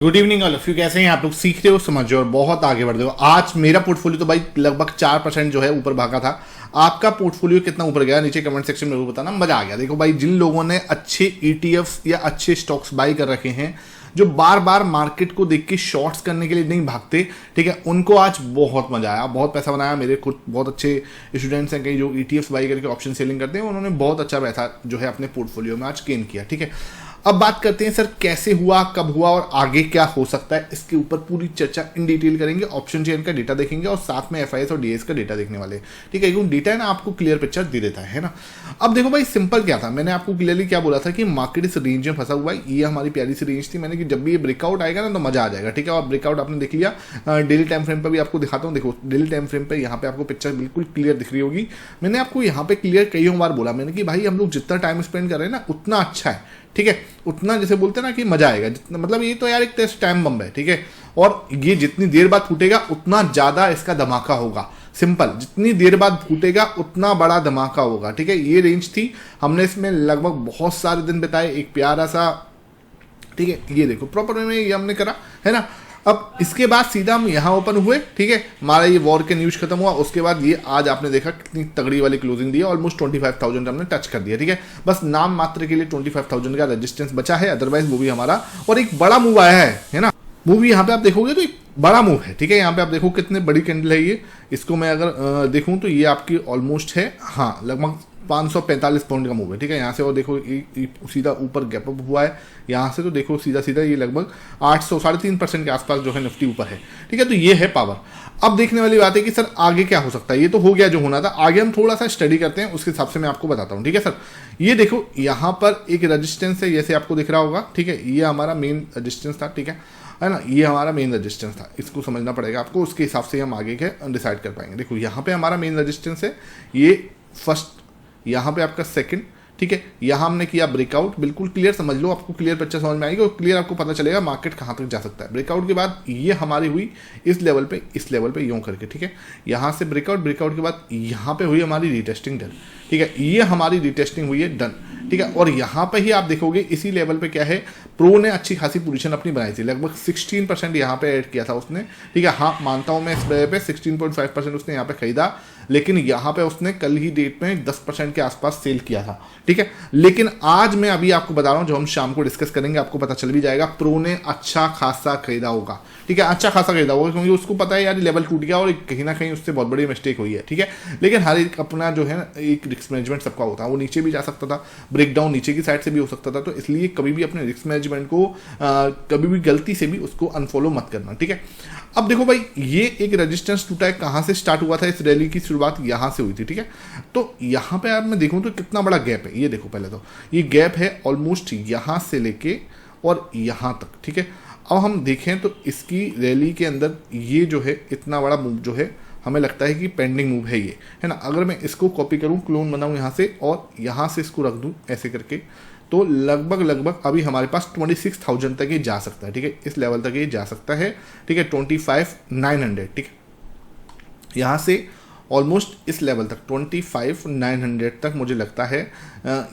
Good evening all of you. कैसे हैं आप लोग? सीख रहे हो, समझ रहे हो और बहुत आगे बढ़ रहे हो। आज मेरा पोर्टफोलियो तो भाई लगभग 4% जो है ऊपर भागा था। आपका पोर्टफोलियो कितना ऊपर गया नीचे कमेंट सेक्शन में जरूर बताना, मजा आ गया। देखो भाई, जिन लोगों ने अच्छे ईटीएफ्स या अच्छे स्टॉक्स बाई कर रखे हैं, जो बार बार मार्केट को देख के शॉर्ट्स करने के लिए नहीं भागते, ठीक है, उनको आज बहुत मजा आया, बहुत पैसा बनाया। मेरे खुद बहुत अच्छे स्टूडेंट्स हैं कई जो ईटीएफ्स बाई करके ऑप्शन सेलिंग करते हैं, उन्होंने बहुत अच्छा पैसा जो है अपने पोर्टफोलियो में आज गेन किया। ठीक है, अब बात करते हैं सर कैसे हुआ, कब हुआ और आगे क्या हो सकता है। इसके ऊपर पूरी चर्चा इन डिटेल करेंगे। ऑप्शन चेन का डेटा देखेंगे और साथ में एफआईएस और डीएस का डेटा देखने वाले। ठीक है, क्योंकि डेटा है ना आपको क्लियर पिक्चर दे देता है ना। अब देखो भाई, सिंपल क्या था, मैंने आपको क्लियरली क्या बोला था कि मार्केट इस रेंज में फंसा हुआ है। ये हमारी प्यारी सी रेंज थी। मैंने कि जब भी ये ब्रेकआउट आएगा ना तो मजा आ जाएगा। ठीक है, और ब्रेकआउट आपने देख लिया। डेली टाइम फ्रेम पर भी आपको दिखाता हूँ। देखो डेली टाइम फ्रेम पर यहाँ पे आपको पिक्चर बिल्कुल क्लियर दिख रही होगी। मैंने आपको यहाँ पे क्लियर कई बार बोला मैंने कि भाई हम लोग जितना टाइम स्पेंड कर रहे हैं ना उतना अच्छा है। ठीक है, उतना जैसे बोलते हैं ना कि मजा आएगा जितना, मतलब ये तो यार एक टेस्ट टाइम बम है। ठीक है, और ये जितनी देर बाद फूटेगा उतना ज्यादा इसका धमाका होगा। सिंपल, जितनी देर बाद फूटेगा उतना बड़ा धमाका होगा। ठीक है, ये रेंज थी, हमने इसमें लगभग बहुत सारे दिन बिताए, एक प्यारा सा। ठीक है, ये देखो प्रॉपर में ये हमने करा है ना। अब इसके बाद सीधा हम यहाँ ओपन हुए। ठीक है, हमारा ये वॉर के न्यूज खत्म हुआ। उसके बाद ये आज आपने देखा कितनी तगड़ी वाली क्लोजिंग दी है, ऑलमोस्ट 25,000 हमने टच कर दिया। ठीक है, बस नाम मात्र के लिए 25,000 का रेजिस्टेंस बचा है, अदरवाइज वो भी हमारा। और एक बड़ा मूव आया है ना, वो भी यहाँ पे आप देखोगे तो एक बड़ा मूव है। ठीक है, यहाँ पे आप देखो कितने बड़ी कैंडल है ये। इसको मैं अगर देखूँ तो ये आपकी ऑलमोस्ट है, हाँ, लगभग 545 पॉइंट का मूव है। ठीक है, यहाँ से और देखो सीधा ऊपर गैप अप हुआ है। यहाँ से तो देखो सीधा सीधा ये लगभग 800-3.5% के आसपास जो है निफ्टी ऊपर है। ठीक है, तो ये है पावर। अब देखने वाली बात है कि सर आगे क्या हो सकता है। ये तो हो गया जो होना था, आगे हम थोड़ा सा स्टडी करते हैं, उसके हिसाब से मैं आपको बताता हूँ। ठीक है सर, ये देखो यहाँ पर एक रजिस्टेंस है, जैसे आपको दिख रहा होगा। ठीक है, ये हमारा मेन रजिस्टेंस था। ठीक है ना, ये हमारा मेन रेजिस्टेंस था। इसको समझना पड़ेगा आपको, उसके हिसाब से हम आगे के डिसाइड कर पाएंगे। देखो यहाँ पे हमारा मेन रेजिस्टेंस है, ये फर्स्ट, यहाँ पे आपका सेकंड। ठीक है, यहाँ हमने किया ब्रेकआउट, बिल्कुल क्लियर समझ लो, आपको क्लियर पिक्चर समझ में आएगी और क्लियर आपको पता चलेगा मार्केट कहाँ तक जा सकता है। ब्रेकआउट के बाद ये हमारी हुई इस लेवल पे यूं करके। ठीक है, यहाँ से ब्रेकआउट के बाद यहाँ पे हुई हमारी रीटेस्टिंग डन। ठीक है, ये हमारी रीटेस्टिंग हुई है डन। ठीक है, और यहाँ पे ही आप देखोगे इसी लेवल पे क्या है, प्रो ने अच्छी खासी पोजीशन अपनी बनाई थी, लगभग 16% यहाँ पे ऐड किया था उसने। ठीक है, हाँ मानता हूँ मैं इस पे 16.5% उसने यहाँ पे खरीदा, लेकिन यहाँ पे उसने कल ही डेट में 10% के आसपास सेल किया था। ठीक है, लेकिन आज मैं अभी आपको बता रहा हूँ, जो हम शाम को डिस्कस करेंगे आपको पता चल भी जाएगा, प्रो ने अच्छा खासा खरीदा होगा। ठीक है, अच्छा खासा खरीदा होगा, क्योंकि उसको पता है यार लेवल टूट गया और कहीं ना कहीं उससे बहुत बड़ी मिस्टेक हुई है। ठीक है, लेकिन हर एक अपना जो है एक रिस्क मैनेजमेंट सबका होता है, वो नीचे भी जा सकता था, ब्रेकडाउन नीचे की साइड से भी हो सकता था। तो इसलिए कभी भी अपने रिस्क मैनेजमेंट को कभी भी गलती से भी उसको अनफॉलो मत करना। ठीक है, अब देखो भाई, ये एक रेजिस्टेंस टूटा है, कहाँ से स्टार्ट हुआ था, इस रैली की शुरुआत यहाँ से हुई थी। ठीक है, तो यहाँ पे आप मैं देखूँ तो कितना बड़ा गैप है। ये देखो, पहले तो ये गैप है ऑलमोस्ट यहाँ से लेके और यहाँ तक। ठीक है, अब हम देखें तो इसकी रैली के अंदर ये जो है इतना बड़ा मूव जो है, हमें लगता है कि पेंडिंग मूव है ये, है ना। अगर मैं इसको कॉपी करूँ, क्लोन बनाऊँ यहाँ से और यहाँ से इसको रख दूँ ऐसे करके, तो लगभग अभी हमारे पास 26,000 तक ये जा सकता है। ठीक है, इस लेवल तक ये जा सकता है। ठीक है, 25,900। ठीक है, यहाँ से ऑलमोस्ट इस लेवल तक 25,900 तक मुझे लगता है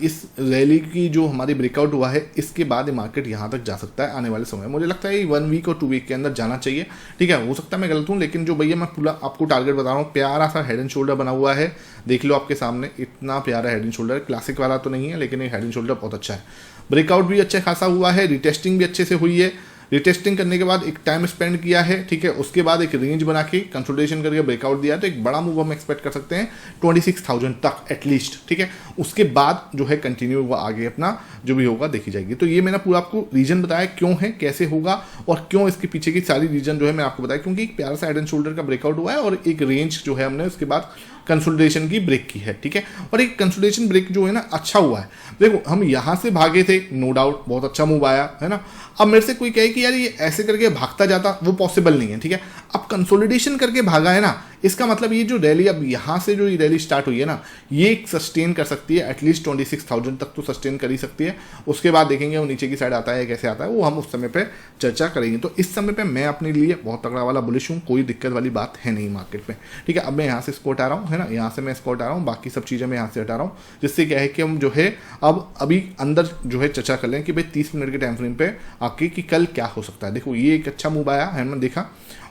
इस रैली की जो हमारी ब्रेकआउट हुआ है, इसके बाद मार्केट यहाँ तक जा सकता है आने वाले समय। मुझे लगता है 1 वीक और 2 वीक के अंदर जाना चाहिए। ठीक है, हो सकता है मैं गलत हूँ, लेकिन जो भैया मैं पूरा आपको टारगेट बता रहा हूँ, प्यारा सा हेड एंड शोल्डर बना हुआ है, देख लो आपके सामने, इतना प्यारा हेड एंड शोल्डर। क्लासिक वाला तो नहीं है, लेकिन ये हेड एंड शोल्डर बहुत अच्छा है। ब्रेकआउट भी अच्छा खासा हुआ है, रिटेस्टिंग भी अच्छे से हुई है। रिटेस्टिंग करने के बाद एक टाइम स्पेंड किया है। ठीक है, उसके बाद एक रेंज बना के कंसोलिडेशन करके ब्रेकआउट दिया, तो एक बड़ा मूव हम एक्सपेक्ट कर सकते हैं 26,000 तक एटलीस्ट। ठीक है, उसके बाद जो है कंटिन्यू हुआ आगे अपना जो भी होगा देखी जाएगी। तो ये मैंने पूरा आपको रीजन बताया क्यों है, कैसे होगा और क्यों, इसके पीछे की सारी रीजन जो है मैं आपको बताया, क्योंकि एक प्यारा सा हेड एंड शोल्डर का ब्रेकआउट हुआ है और एक रेंज जो है हमने उसके बाद कंसोलिडेशन की ब्रेक की है। ठीक है, और एक कंसोलिडेशन ब्रेक जो है ना अच्छा हुआ है। देखो हम यहाँ से भागे थे, नो डाउट बहुत अच्छा मूव आया है ना। अब मेरे से कोई कहे कि यार ये ऐसे करके भागता जाता, वो पॉसिबल नहीं है। ठीक है, अब कंसोलिडेशन करके भागा है ना, इसका मतलब ये जो रैली अब यहाँ से जो ये रैली स्टार्ट हुई है ना, ये सस्टेन कर सकती है एटलीस्ट 26,000 तक तो सस्टेन कर ही सकती है। उसके बाद देखेंगे वो नीचे की साइड आता है कैसे आता है, वो हम उस समय पे चर्चा करेंगे। तो इस समय पे मैं अपने लिए बहुत तगड़ा वाला बुलिश हूँ, कोई दिक्कत वाली बात है नहीं मार्केट में, ठीक है। अब मैं यहाँ से इसको हटा रहा हूँ, है ना, यहाँ से मैं इसको हटा रहा हूँ, बाकी सब चीज़ें मैं यहाँ से हटा रहा हूँ, जिससे क्या है कि हम जो है अब अभी अंदर जो है चर्चा कर लें कि भाई 30 मिनट के टाइम फ्रेम पे आके कि कल क्या हो सकता है। देखो ये एक अच्छा मूव आया है, मैंने देखा,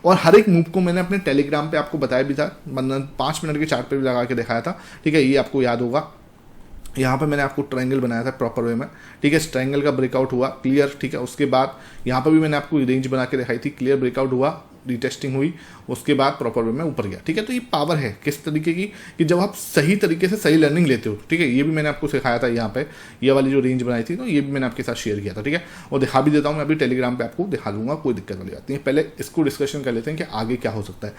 और हर एक मूव को मैंने अपने टेलीग्राम पे आपको बताया भी था, 5 मिनट के चार्ट पे भी लगा के दिखाया था, ठीक है। ये आपको याद होगा, यहाँ पे मैंने आपको ट्रायंगल बनाया था प्रॉपर वे में, ठीक है। ट्रायंगल का ब्रेकआउट हुआ क्लियर, ठीक है। उसके बाद यहाँ पर भी मैंने आपको रेंज बना के दिखाई थी, क्लियर ब्रेकआउट हुआ, रीटेस्टिंग हुई, उसके बाद प्रॉपर वे में ऊपर गया, ठीक है। तो ये पावर है किस तरीके की कि जब आप सही तरीके से सही लर्निंग लेते हो, ठीक है। ये भी मैंने आपको सिखाया था यहाँ पे, ये वाली जो रेंज बनाई थी, तो ये भी मैंने आपके साथ शेयर किया था, ठीक है। और दिखा भी देता हूँ मैं अभी टेलीग्राम पे आपको दिखा दूंगा, कोई दिक्कत वाली बात नहीं है। पहले इसको डिस्कशन कर लेते हैं कि आगे क्या हो सकता है।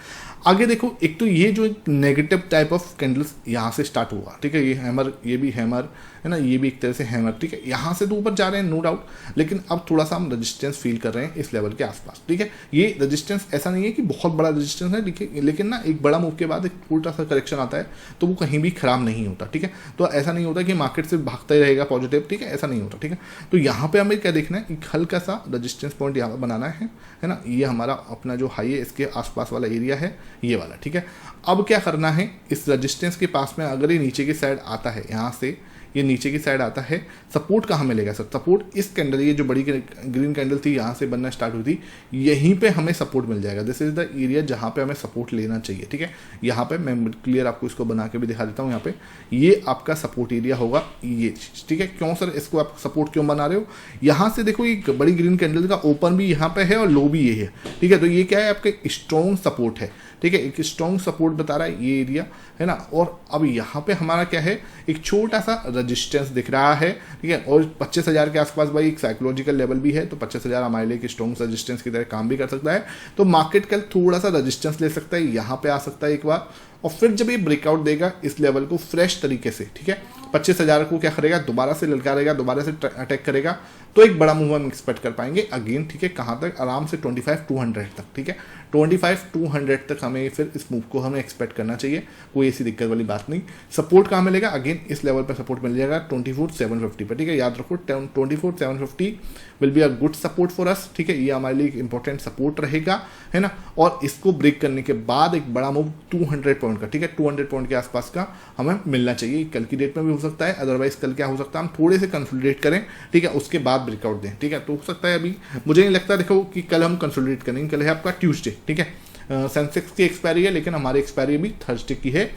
आगे देखो, एक तो ये जो एक नेगेटिव टाइप ऑफ कैंडल्स यहाँ से स्टार्ट हुआ, ठीक है। ये हैमर, ये भी हैमर है ना, ये भी एक तरह से हैमर, ठीक है। यहाँ से तो ऊपर जा रहे हैं नो डाउट, लेकिन अब थोड़ा सा हम रजिस्टेंस फील कर रहे हैं इस लेवल के आसपास, ठीक है। ये रजिस्टेंस ऐसा नहीं है कि बहुत बड़ा रजिस्टेंस है, ठीक है, लेकिन ना एक बड़ा मूव के बाद एक उल्टा सा करेक्शन आता है तो वो कहीं भी खराब नहीं होता, ठीक है। तो ऐसा नहीं होता कि मार्केट से भागता ही रहेगा पॉजिटिव, ठीक है, ऐसा नहीं होता, ठीक है। तो यहाँ पे हमें क्या देखना है, एक हल्का सा रजिस्टेंस पॉइंट यहाँ पर बनाना है ना। ये हमारा अपना जो हाई है, इसके आसपास वाला एरिया है ये वाला, ठीक है। अब क्या करना है, इस रजिस्टेंस के पास में अगर ये नीचे की साइड आता है, यहाँ से ये नीचे की साइड आता है, सपोर्ट कहाँ मिलेगा सर? सपोर्ट इस कैंडल, ये जो बड़ी ग्रीन कैंडल थी यहाँ से बनना स्टार्ट हुई थी, यहीं पे हमें सपोर्ट मिल जाएगा। दिस इज द एरिया जहाँ पे हमें सपोर्ट लेना चाहिए, ठीक है। यहाँ पे मैं क्लियर आपको इसको बना के भी दिखा देता हूँ। यहाँ पे ये आपका सपोर्ट एरिया होगा, ये चीज, ठीक है। क्यों सर इसको आप सपोर्ट क्यों बना रहे हो? यहाँ से देखो ये बड़ी ग्रीन कैंडल का ओपन भी यहाँ पे है और लो भी ये है, ठीक है। तो ये क्या है, आपके स्ट्रॉन्ग सपोर्ट है, ठीक है, एक स्ट्रॉन्ग सपोर्ट बता रहा है ये एरिया, है ना। और अब यहाँ पे हमारा क्या है, एक छोटा सा रजिस्टेंस दिख रहा है, ठीक है। और 25,000 के आसपास भाई एक साइकोलॉजिकल लेवल भी है, तो 25,000 हमारे लिए एक स्ट्रॉन्ग रजिस्टेंस की तरह काम भी कर सकता है। तो मार्केट कल थोड़ा सा रजिस्टेंस ले सकता है, यहाँ पे आ सकता है एक बार, और फिर जब ये ब्रेकआउट देगा इस लेवल को फ्रेश तरीके से, ठीक है, 25,000 को क्या करेगा, दोबारा से ललकारेगा, दोबारा से अटैक करेगा, तो एक बड़ा मूव हम एक्सपेक्ट कर पाएंगे अगेन, ठीक है। कहाँ तक? आराम से 25,200 तक, ठीक है। 25,200 तक हमें फिर इस मूव को हमें एक्सपेक्ट करना चाहिए, कोई ऐसी दिक्कत वाली बात नहीं। सपोर्ट कहाँ मिलेगा? अगेन इस लेवल पर सपोर्ट मिल जाएगा 24,750 पर, ठीक है। याद रखो 24,750 will be a good support for us, ठीक है। ये हमारे लिए एक इंपॉर्टेंट सपोर्ट रहेगा, है ना। और इसको ब्रेक करने के बाद एक बड़ा मूव 200 पॉइंट का, ठीक है, 200 पॉइंट के आसपास का हमें मिलना चाहिए। कल की डेट में भी हो सकता है, अदरवाइज कल क्या हो सकता है, हम थोड़े से कंसोलिडेट करें, ठीक है, उसके बाद ब्रेकआउट दें, ठीक है। तो हो सकता है, अभी मुझे नहीं लगता देखो कि कल हम कंसोलिडेट करेंगे, कल है आपका ट्यूसडे, ठीक है। सेंसेक्स की एक्सपायरी है, लेकिन हमारी एक्सपायरी भी थर्सडे की है,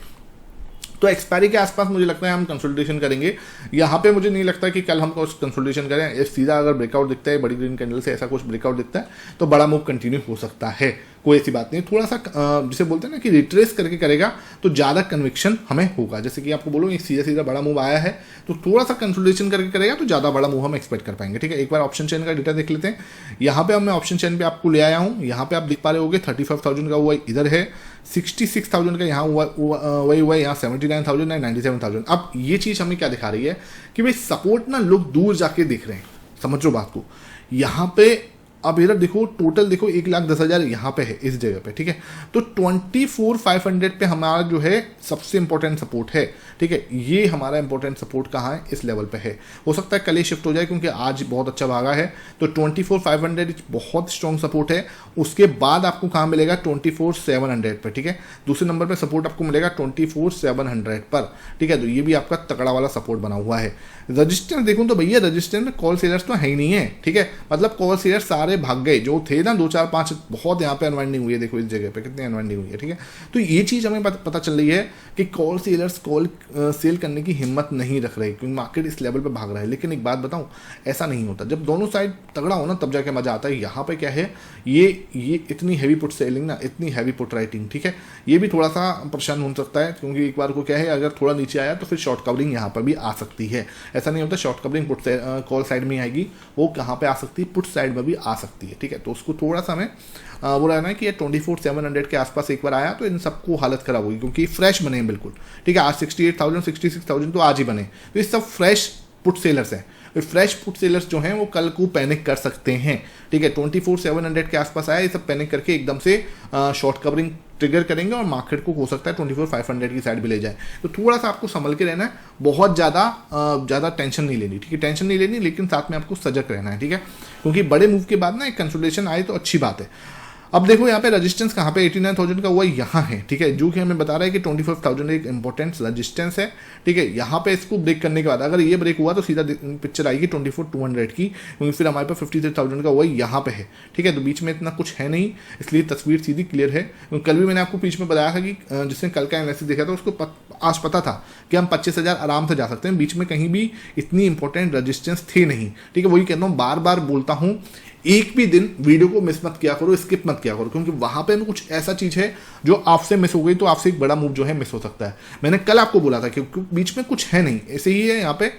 तो एक्सपायरी के आसपास मुझे लगता है हम कंसोलिडेशन करेंगे। यहाँ पे मुझे नहीं लगता कि कल हम कंसोलिडेशन करें, ये सीधा अगर ब्रेकआउट दिखता है बड़ी ग्रीन कैंडल से, ऐसा कुछ ब्रेकआउट दिखता है तो बड़ा मूव कंटिन्यू हो सकता है, कोई ऐसी बात नहीं। थोड़ा सा जिसे बोलते हैं ना कि रिट्रेस करके करेगा तो ज़्यादा कन्विक्शन हमें होगा। जैसे कि आपको बोलो ये सीधा सीधा बड़ा मूव आया है, तो थोड़ा सा कंसोलिडेशन करके करेगा तो ज़्यादा बड़ा मूव हम एक्सपेक्ट कर पाएंगे, ठीक है। एक बार ऑप्शन चेन का डेटा देख लेते हैं। यहाँ पे मैं ऑप्शन चेन पे आपको ले आया हूँ, यहाँ पे आप देख पा रहे होगे 35,000 का हुआ इधर है, 66,000 का यहाँ वही हुआ है, यहाँ 79,000 है, 97,000। अब ये चीज़ हमें क्या दिखा रही है कि भाई सपोर्ट ना लोग दूर जाके देख रहे हैं, समझो बात को। यहाँ पे अब इधर देखो, टोटल देखो 1,10,000 यहाँ पे है इस जगह पे, ठीक है। तो 24,500 पे हमारा जो है सबसे इंपॉर्टेंट सपोर्ट है, ठीक है। ये हमारा इंपॉर्टेंट सपोर्ट कहाँ है? इस लेवल पे है। हो सकता है कल ही शिफ्ट हो जाए क्योंकि आज बहुत अच्छा भागा है, तो 24,500 बहुत स्ट्रॉन्ग सपोर्ट है। उसके बाद आपको कहाँ मिलेगा? 24,700 पर, ठीक है। दूसरे नंबर पर सपोर्ट आपको मिलेगा 24,700 पर, ठीक है। तो ये भी आपका तगड़ा वाला सपोर्ट बना हुआ है। रजिस्टेंस देखूँ तो भैया रजिस्टेंस में कॉल सेलर्स तो है ही नहीं है, ठीक है। मतलब कॉल सेलर्स सारे भाग गए जो थे ना, 2 4 5 बहुत यहाँ पे अनवाइंडिंग हुई है, देखो इस जगह पे कितनी अनवाइंडिंग हुई है, ठीक है। तो ये चीज़ हमें पता चल रही है कि कॉल सेलर्स कॉल सेल करने की हिम्मत नहीं रख रहे, क्योंकि मार्केट इस लेवल पे भाग रहा है। लेकिन एक बात बताऊं, ऐसा नहीं होता, जब दोनों साइड तगड़ा हो ना तब जाके मजा आता है। यहाँ पे क्या है, ये इतनी हैवी पुट सेलिंग ना, इतनी हैवी पुट राइटिंग, ठीक है, ये भी थोड़ा सा परेशान हो सकता है, क्योंकि एक बार को क्या है, अगर थोड़ा नीचे आया तो फिर शॉर्ट कवरिंग यहाँ पर भी आ सकती है। ऐसा नहीं होता short covering put call side में आएगी, वो कहाँ पे आ सकती है, पुट साइड में भी आ सकती है, ठीक है। तो उसको थोड़ा सा हमें वो रहना है कि ये 24,700 के आसपास एक बार आया तो इन सबको हालत खराब होगी, क्योंकि फ्रेश बने बिल्कुल, ठीक है। आज 68,000 66,000 तो आज ही बने, तो ये सब फ्रेश पुट सेलर्स हैं। फ्रेश पुट सेलर्स जो हैं वो कल को पैनिक कर सकते हैं, ठीक है। 24,700 के आसपास आया, ये सब पैनिक करके एकदम से शॉर्ट कवरिंग ट्रिगर करेंगे और मार्केट को हो सकता है 24,500 की साइड भी ले जाए। तो थोड़ा सा आपको संभल के रहना है, बहुत ज़्यादा टेंशन नहीं लेनी, ठीक है, टेंशन नहीं लेनी, लेकिन साथ में आपको सजग रहना है, ठीक है, क्योंकि बड़े मूव के बाद ना एक कंसोलिडेशन आए तो अच्छी बात है। अब देखो यहाँ पे रेजिस्टेंस कहाँ पे 89,000 का हुआ, यहाँ है, ठीक है, जो कि हमें बता रहा है कि 25,000 एक इंपॉर्टेंट रेजिस्टेंस है, ठीक है। यहाँ पे इसको ब्रेक करने के बाद अगर ये ब्रेक हुआ तो सीधा पिक्चर आएगी 24,200 की, क्योंकि फिर हमारे पास 53,000 का हुआ यहाँ पे है, ठीक है। तो बीच में इतना कुछ है नहीं, इसलिए तस्वीर सीधी क्लियर है। कल भी मैंने आपको बीच में बताया था कि जिसने कल का एनालिसिस देखा था उसको आज पता था कि हम 25,000 आराम से जा सकते हैं, बीच में कहीं भी इतनी इंपॉर्टेंट रजिस्टेंस थे नहीं, ठीक है। वही कहता हूँ, बार बार बोलता हूँ, एक भी दिन वीडियो को मिस मत किया करो, स्किप मत किया करो, क्योंकि वहां पे कुछ ऐसा चीज है जो आपसे मिस हो गई तो आपसे एक बड़ा मूव जो है मिस हो सकता है। मैंने कल आपको बोला था कि बीच में कुछ है नहीं, ऐसे ही है। यहाँ पे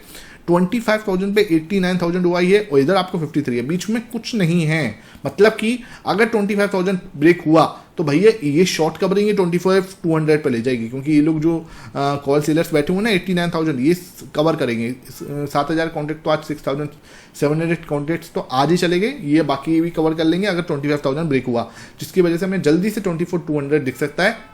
25,000 पे 89,000 हुआ ही है और इधर आपको 53 है, बीच में कुछ नहीं है। मतलब कि अगर 25,000 ब्रेक हुआ तो भैया ये शॉर्ट कवरिंग ये 24,200 पे ले जाएगी, क्योंकि ये लोग जो कॉल सेलर्स बैठे हुए ना 89,000 ये कवर करेंगे। 7,000 कॉन्ट्रैक्ट तो आज 6,700 कॉन्ट्रैक्ट्स तो आज ही चले गए, ये बाकी भी कवर कर लेंगे अगर 25,000 ब्रेक हुआ, जिसकी वजह से हमें जल्दी से 24,200 दिख सकता है,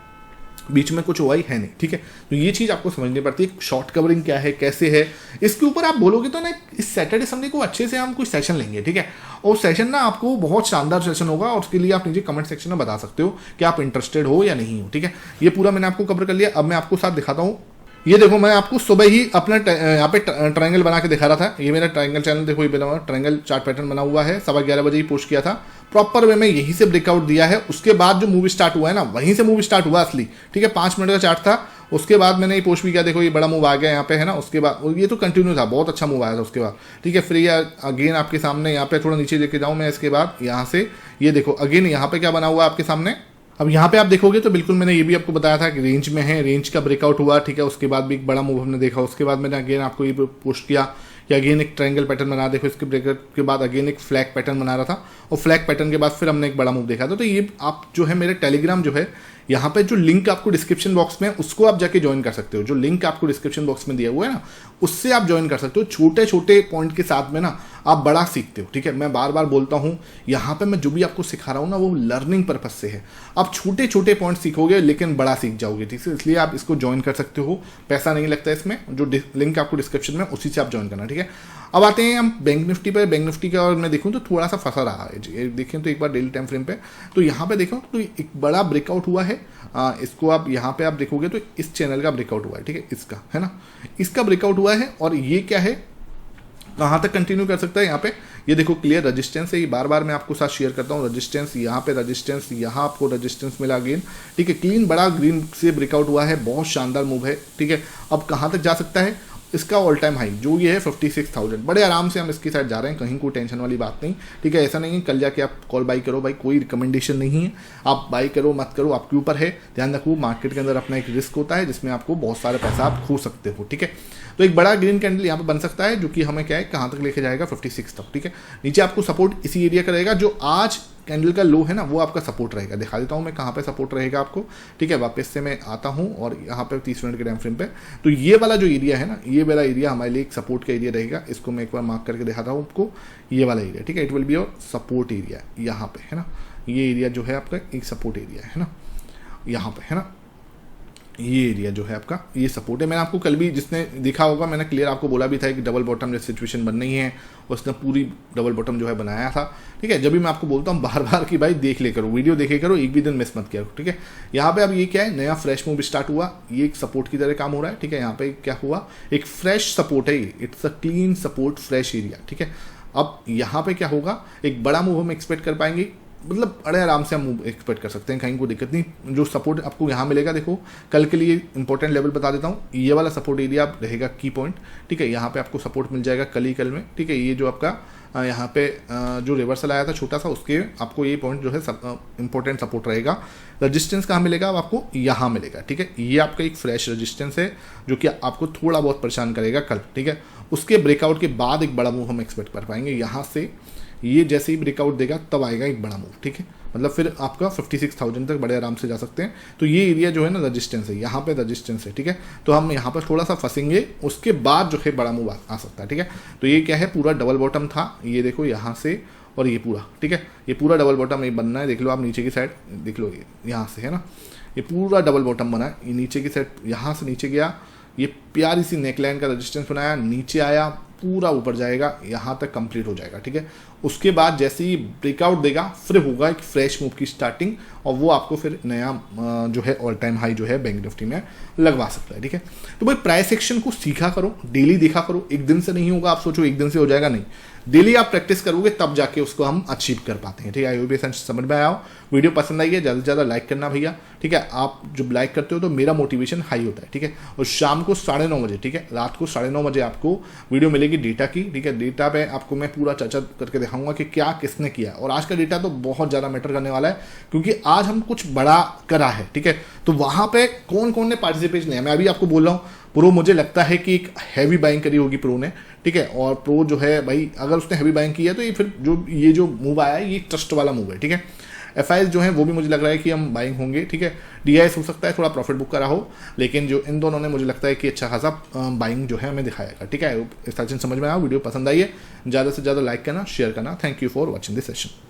बीच में कुछ हुआ ही है नहीं, ठीक है। तो ये चीज़ आपको समझनी पड़ती है, शॉर्ट कवरिंग क्या है, कैसे है। इसके ऊपर आप बोलोगे तो ना इस सैटरडे संडे को अच्छे से हम कुछ सेशन लेंगे, ठीक है, और सेशन ना आपको बहुत शानदार सेशन होगा, और उसके लिए आप नीचे कमेंट सेक्शन में बता सकते हो कि आप इंटरेस्टेड हो या नहीं हो, ठीक है। ये पूरा मैंने आपको कवर कर लिया। अब मैं आपको साथ दिखाता हूँ, ये देखो मैं आपको सुबह ही अपना यहाँ पे ट्रायंगल बना के दिखा रहा था। ये मेरा ट्रायंगल चैनल देखो, ये बना हुआ ट्रायंगल चार्ट पैटर्न बना हुआ है, 11:15 बजे ही पोस्ट किया था। प्रॉपर वे में यहीं से ब्रेकआउट दिया है, उसके बाद जो मूवी स्टार्ट हुआ है ना वहीं से मूवी स्टार्ट हुआ असली, ठीक है। 5 मिनट का चार्ट था, उसके बाद मैंने ये पोस्ट भी किया, देखो ये बड़ा मूव आ गया यहाँ पे है ना, उसके बाद ये तो कंटिन्यू था, बहुत अच्छा मूव आया था उसके बाद, ठीक है। फिर ये अगेन आपके सामने यहाँ पे थोड़ा नीचे लेके जाऊँ मैं, इसके बाद यहाँ से ये देखो अगेन यहाँ पे क्या बना हुआ है आपके सामने। अब यहाँ पे आप देखोगे तो बिल्कुल मैंने ये भी आपको बताया था कि रेंज में है, रेंज का ब्रेकआउट हुआ, ठीक है। उसके बाद भी एक बड़ा मूव हमने देखा, उसके बाद मैंने अगेन आपको ये पोस्ट किया कि अगेन एक ट्रायंगल पैटर्न बना, देखो इसके ब्रेकआउट के बाद अगेन एक फ्लैग पैटर्न बना रहा था, और फ्लैग पैटर्न के बाद फिर हमने एक बड़ा मूव देखा था। तो ये आप जो है मेरे टेलीग्राम जो है, यहाँ पे जो लिंक आपको डिस्क्रिप्शन बॉक्स में, उसको आप जाके ज्वाइन कर सकते हो। जो लिंक आपको डिस्क्रिप्शन बॉक्स में दिया हुआ है ना, उससे आप ज्वाइन कर सकते हो। छोटे छोटे पॉइंट के साथ में ना आप बड़ा सीखते हो, ठीक है। मैं बार बार बोलता हूँ, यहाँ पे मैं जो भी आपको सिखा रहा हूँ ना वो लर्निंग पर्पज से है। आप छोटे छोटे पॉइंट सीखोगे लेकिन बड़ा सीख जाओगे, ठीक है। इसलिए आप इसको ज्वाइन कर सकते हो, पैसा नहीं लगता इसमें, जो लिंक आपको डिस्क्रिप्शन में उसी से आप ज्वाइन करना, ठीक है। अब आते हैं हम बैंक निफ्टी पर। बैंक निफ्टी का और मैं देखूँ तो थोड़ा सा फंसा रहा है, देखें तो एक बार डेली टाइम फ्रेम पे, तो यहाँ पे देखो तो एक बड़ा ब्रेकआउट हुआ है। इसको आप यहाँ पे आप देखोगे तो इस चैनल का ब्रेकआउट हुआ है, ठीक है, इसका है ना, इसका ब्रेकआउट हुआ है। और ये क्या है, कहाँ तक कंटिन्यू कर सकता है, यहाँ पे ये देखो क्लियर रेजिस्टेंस है, ये बार बार मैं आपको साथ शेयर करता हूँ। रेजिस्टेंस यहाँ पे, रेजिस्टेंस यहाँ, आपको रेजिस्टेंस मिला अगेन, ठीक है। क्लीन बड़ा ग्रीन से ब्रेकआउट हुआ है, बहुत शानदार मूव है, ठीक है। अब कहाँ तक जा सकता है, इसका ऑल टाइम हाई जो ये है 56,000, बड़े आराम से हम इसकी साइड जा रहे हैं, कहीं कोई टेंशन वाली बात नहीं, ठीक है। ऐसा नहीं है कल जाके आप कॉल बाई करो, भाई कोई रिकमेंडेशन नहीं है, आप बाई करो मत करो आपके ऊपर है। ध्यान रखो मार्केट के अंदर अपना एक रिस्क होता है जिसमें आपको बहुत सारा पैसा आप खो सकते हो, ठीक है। तो एक बड़ा ग्रीन कैंडल यहाँ पे बन सकता है, जो कि हमें क्या है कहाँ तक लेके जाएगा 56 तक, ठीक है। नीचे आपको सपोर्ट इसी एरिया का रहेगा, जो आज कैंडल का लो है ना वो आपका सपोर्ट रहेगा। दिखा देता हूँ मैं कहाँ पे सपोर्ट रहेगा आपको, ठीक है। वापस से मैं आता हूँ और यहाँ पे 30 मिनट के टाइम फ्रेम पे, तो ये वाला जो एरिया है ना, ये वाला एरिया हमारे लिए एक सपोर्ट का एरिया रहेगा। इसको मैं एक बार मार्क करके दिखाता हूँ आपको, ये वाला एरिया, ठीक है। It will be your support area, यहाँ पे है ना, ये एरिया जो है आपका एक सपोर्ट एरिया है ना, यहाँ पे है ना, ये एरिया जो है आपका ये सपोर्ट है। मैंने आपको कल भी जिसने देखा होगा, मैंने क्लियर आपको बोला भी था कि डबल बॉटम जैसी सिचुएशन बन रही है, उसने पूरी डबल बॉटम जो है बनाया था, ठीक है। जब भी मैं आपको बोलता हूँ बार बार कि भाई देख ले करो, वीडियो देखे करो, एक भी दिन मिस मत किया करो, ठीक है। यहाँ पे अब ये क्या है, नया फ्रेश मूव स्टार्ट हुआ, ये एक सपोर्ट की तरह काम हो रहा है, ठीक है। यहाँ पे क्या हुआ, एक फ्रेश सपोर्ट है, it's a clean support fresh area, ठीक है। अब यहाँ पे क्या होगा, एक बड़ा मूव हम एक्सपेक्ट कर पाएंगे, मतलब बड़े आराम से हम एक्सपेक्ट कर सकते हैं, कहीं कोई दिक्कत नहीं। जो सपोर्ट आपको यहाँ मिलेगा, देखो कल के लिए इंपॉर्टेंट लेवल बता देता हूँ, ये वाला सपोर्ट एरिया रहेगा की पॉइंट, ठीक है। यहाँ पे आपको सपोर्ट मिल जाएगा कल में, ठीक है। ये जो आपका यहाँ पे जो रिवर्सल आया था छोटा सा, उसके आपको ये पॉइंट जो है इंपॉर्टेंट सपोर्ट रहेगा। रजिस्टेंस कहाँ मिलेगा, अब आपको यहाँ मिलेगा, ठीक है। ये आपका एक फ्रेश रजिस्टेंस है जो कि आपको थोड़ा बहुत परेशान करेगा कल, ठीक है। उसके ब्रेकआउट के बाद एक बड़ा मूव हम एक्सपेक्ट कर पाएंगे यहाँ से, ये जैसे ही ब्रेकआउट देगा तब आएगा एक बड़ा मूव, ठीक है, मतलब फिर आपका 56,000 तक बड़े आराम से जा सकते हैं। तो ये एरिया जो है ना रजिस्टेंस है, यहाँ पे रजिस्टेंस है, ठीक है, तो हम यहाँ पर थोड़ा सा फंसेंगे, उसके बाद जो है बड़ा मूव आ सकता है, ठीक है। तो ये क्या है, पूरा डबल बॉटम था, ये देखो यहाँ से और ये पूरा, ठीक है, ये पूरा डबल बॉटम ये बनना है, देख लो आप नीचे की साइड देख लो, ये यहाँ से है ना, ये पूरा डबल बॉटम बना है, ये नीचे की साइड यहाँ से नीचे गया, ये प्यारी सी नेकलाइन का रेजिस्टेंस बनाया, नीचे आया, पूरा ऊपर जाएगा, यहाँ तक कंप्लीट हो जाएगा, ठीक है। उसके बाद जैसे ही ब्रेकआउट देगा फिर होगा एक फ्रेश मूव की स्टार्टिंग, और वो आपको फिर नया जो है ऑल टाइम हाई जो है बैंक निफ्टी में लगवा सकता है, ठीक है। तो भाई प्राइस एक्शन को सीखा करो, डेली देखा करो, एक दिन से नहीं होगा, आप सोचो एक दिन से हो जाएगा, नहीं, डेली आप प्रैक्टिस करोगे तब जाके उसको हम अचीव कर पाते हैं, ठीक है। आई होप ये समझ में आया हो, वीडियो पसंद आई है ज़्यादा से ज़्यादा लाइक करना भैया, ठीक है, आप जब लाइक करते हो तो मेरा मोटिवेशन हाई होता है, ठीक है। और शाम को 9:30 बजे, ठीक है, रात को 9:30 बजे आपको वीडियो मिलेगी डेटा की, ठीक है। डेटा पे आपको मैं पूरा चर्चा करके दिखाऊंगा कि क्या किसने किया, और आज का डेटा तो बहुत ज़्यादा मैटर करने वाला है, क्योंकि आज हम कुछ बड़ा करा है, ठीक है। तो वहाँ पे कौन कौन ने पार्टिसिपेट नहीं है, मैं अभी आपको बोल रहा हूँ, प्रो मुझे लगता है कि एक हैवी बाइंग करी होगी प्रो ने, ठीक है, और प्रो जो है भाई अगर उसने हैवी बाइंग की है तो ये फिर जो मूव आया है ये ट्रस्ट वाला मूव है, ठीक है। एफआईएस जो है वो भी मुझे लग रहा है कि हम बाइंग होंगे, ठीक है। डीआईएस हो सकता है थोड़ा प्रॉफिट बुक करा हो, लेकिन जो इन दोनों ने मुझे लगता है कि अच्छा खासा बाइंग जो है हमें दिखाएगा, ठीक है। इस सेशन समझ में आया, वीडियो पसंद आई है ज़्यादा से ज़्यादा लाइक करना, शेयर करना। Thank you for watching this session.